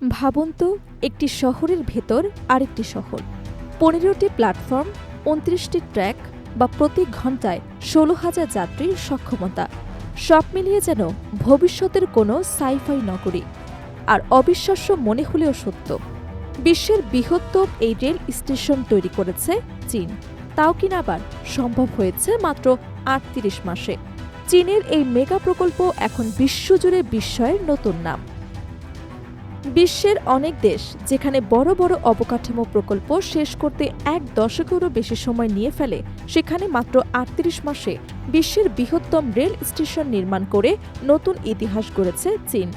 ভাবুন তো, একটি শহরের ভেতর আরেকটি শহর, ১৫টি প্ল্যাটফর্ম, ২৯টি ট্র্যাক বা প্রতি ঘন্টায় ১৬,০০০ যাত্রীর সক্ষমতা। সব মিলিয়ে যেন ভবিষ্যতের কোনো সাইফাই নগরী। আর অবিশ্বাস্য মনে হলেও সত্য, বিশ্বের বৃহত্তম এই রেল স্টেশন তৈরি করেছে চীন। তাও কিনা আবার সম্ভব হয়েছে মাত্র ৩৮ মাসে। চীনের এই মেগা প্রকল্প এখন বিশ্বজুড়ে বিস্ময়ের নতুন নাম। বিশ্বের অনেক দেশ যেখানে বড় বড় অবকাঠামো প্রকল্প শেষ করতে ১ দশকেরও বেশি সময় নিয়ে ফেলে, সেখানে মাত্র ৩৮ মাসে বিশ্বের বৃহত্তম রেল স্টেশন নির্মাণ করে নতুন ইতিহাস গড়েছে চীন।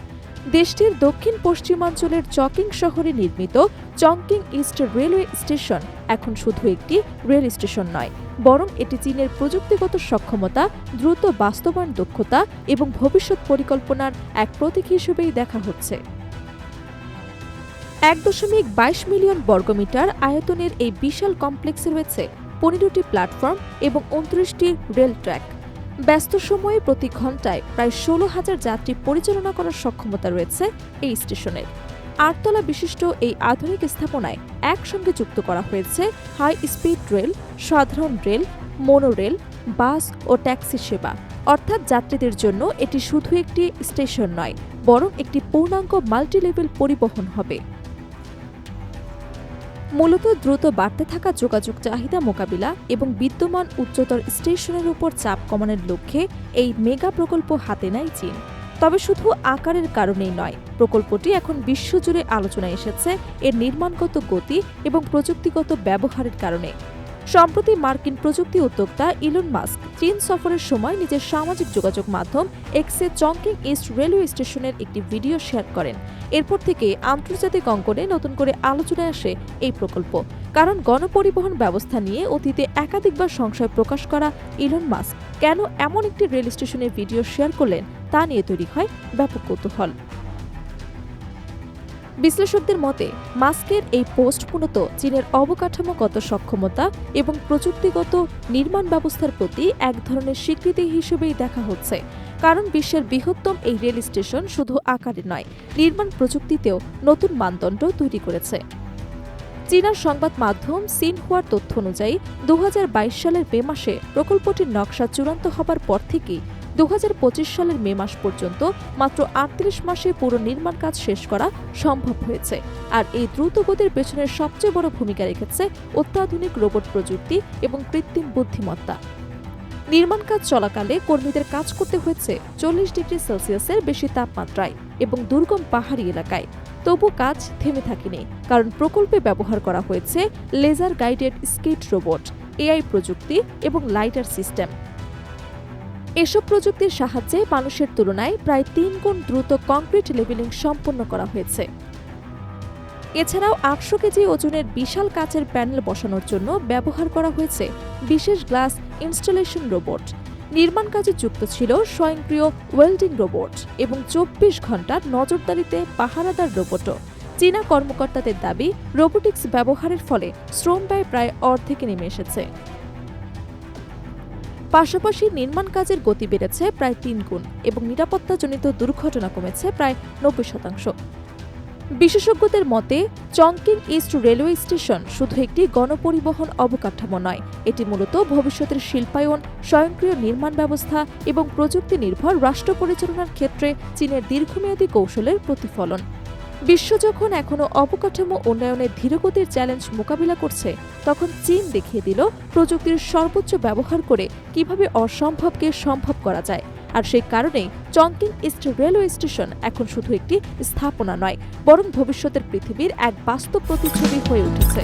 দেশটির দক্ষিণ পশ্চিমাঞ্চলের চকিং শহরে নির্মিত চংকিং ইস্ট রেলওয়ে স্টেশন এখন শুধু একটি রেল স্টেশন নয়, বরং এটি চীনের প্রযুক্তিগত সক্ষমতা, দ্রুত বাস্তবায়ন দক্ষতা এবং ভবিষ্যৎ পরিকল্পনার এক প্রতীক হিসেবেই দেখা হচ্ছে। ১.২২ মিলিয়ন বর্গমিটার আয়তনের এই বিশাল কমপ্লেক্সে রয়েছে ১৫টি প্ল্যাটফর্ম এবং ২৯টি রেল ট্র্যাক। ব্যস্ত সময়ে প্রতি ঘন্টায় প্রায় ১৬,০০০ যাত্রী পরিচালনা করার সক্ষমতা রয়েছে এই স্টেশনের। ৮ তলা বিশিষ্ট এই আধুনিক স্থাপনায় একসঙ্গে যুক্ত করা হয়েছে হাই স্পিড রেল, সাধারণ রেল, মোনোরেল, বাস ও ট্যাক্সি সেবা। অর্থাৎ যাত্রীদের জন্য এটি শুধু একটি স্টেশন নয়, বরং একটি পূর্ণাঙ্গ মাল্টিলেভেল পরিবহন হবে। মূলত দ্রুত বাড়তে থাকা যোগাযোগ চাহিদা মোকাবিলা এবং বিদ্যমান উচ্চতর স্টেশনের উপর চাপ কমানোর লক্ষ্যে এই মেগা প্রকল্প হাতে নেয় চীন। তবে শুধু আকারের কারণেই নয়, প্রকল্পটি এখন বিশ্বজুড়ে আলোচনায় এসেছে এর নির্মাণগত গতি এবং প্রযুক্তিগত ব্যবহারের কারণে। সম্প্রতি মার্কিন প্রযুক্তি উদ্যোক্তা ইলন মাস্ক চীন সফরের সময় নিজের সামাজিক যোগাযোগ মাধ্যম এক্সে চংকিং ইস্ট রেলওয়ে স্টেশনের একটি ভিডিও শেয়ার করেন। এরপর থেকে আন্তর্জাতিক অঙ্গনে নতুন করে আলোচনায় আসে এই প্রকল্প। কারণ গণপরিবহন ব্যবস্থা নিয়ে অতীতে একাধিকবার সংশয় প্রকাশ করা ইলন মাস্ক কেন এমন একটি রেল স্টেশনের ভিডিও শেয়ার করলেন, তা নিয়ে তৈরি হয় ব্যাপক কৌতূহল। বিশ্লেষকদের মতে, মাস্কের এই পোস্ট মূলত চীনের অবকাঠামোগত সক্ষমতা এবং প্রযুক্তিগত নির্মাণ ব্যবস্থার প্রতি এক ধরনের স্বীকৃতি হিসেবেই দেখা হচ্ছে। কারণ বিশ্বের বৃহত্তম এই রেল স্টেশন শুধু আকারে নয়, নির্মাণ প্রযুক্তিতেও নতুন মানদণ্ড তৈরি করেছে। চীনা সংবাদ মাধ্যম সিনহুয়ার তথ্য অনুযায়ী ২০২২ সালের মে মাসে প্রকল্পটির নকশা চূড়ান্ত হবার পর থেকেই ২০২৫ সালের মে মাস পর্যন্ত মাত্র ৩৮ মাসে পুরো নির্মাণ কাজ শেষ করা সম্ভব হয়েছে। আর এই দ্রুত গতির পেছনের সবচেয়ে বড় ভূমিকা রেখেছে অত্যাধুনিক রোবট প্রযুক্তি এবং কৃত্রিম বুদ্ধিমত্তা। নির্মাণ কাজ চলাকালে কর্মীদের কাজ করতে হয়েছে ৪০ ডিগ্রি সেলসিয়াসের বেশি তাপমাত্রায় এবং দুর্গম পাহাড়ি এলাকায়। তবু কাজ থেমে থাকেনি, কারণ প্রকল্পে ব্যবহার করা হয়েছে laser guided skid robot, AI প্রযুক্তি এবং লাইটার সিস্টেম। এসব প্রযুক্তির সাহায্যে মানুষের তুলনায় প্রায় ৩ গুণ দ্রুত কংক্রিট লেভেলিং সম্পন্ন করা হয়েছে। এছাড়াও ৮০০ কেজি ওজনের বিশাল কাচের প্যানেল বসানোর জন্য ব্যবহার করা হয়েছে বিশেষ গ্লাস ইনস্টলেশন রোবট। নির্মাণ কাজে যুক্ত ছিল স্বয়ংক্রিয় ওয়েল্ডিং রোবট এবং ২৪ ঘণ্টার নজরদারিতে পাহারাদার রোবটও। চীনা কর্মকর্তাদের দাবি, রোবোটিক্স ব্যবহারের ফলে শ্রম ব্যয় প্রায় অর্ধেকে নেমে এসেছে। পাশাপাশি নির্মাণ কাজের গতি বেড়েছে প্রায় ৩ গুণ এবং নিরাপত্তাজনিত দুর্ঘটনা কমেছে প্রায় ৯০%। বিশেষজ্ঞদের মতে, চংকিং ইস্ট রেলওয়ে স্টেশন শুধু একটি গণপরিবহন অবকাঠামো নয়, এটি মূলত ভবিষ্যতের শিল্পায়ন, স্বয়ংক্রিয় নির্মাণ ব্যবস্থা এবং প্রযুক্তি নির্ভর রাষ্ট্র পরিচালনার ক্ষেত্রে চীনের দীর্ঘমেয়াদী কৌশলের প্রতিফলন। বিশ্ব যখন এখনও অবকাঠামো উন্নয়নের ধীরগতির চ্যালেঞ্জ মোকাবিলা করছে, তখন চীন দেখিয়ে দিল প্রযুক্তির সর্বোচ্চ ব্যবহার করে কিভাবে অসম্ভবকে সম্ভব করা যায়। আর সেই কারণেই চংকিং ইস্ট রেলওয়ে স্টেশন এখন শুধু একটি স্থাপনা নয়, বরং ভবিষ্যতের পৃথিবীর এক বাস্তব প্রতিচ্ছবি হয়ে উঠেছে।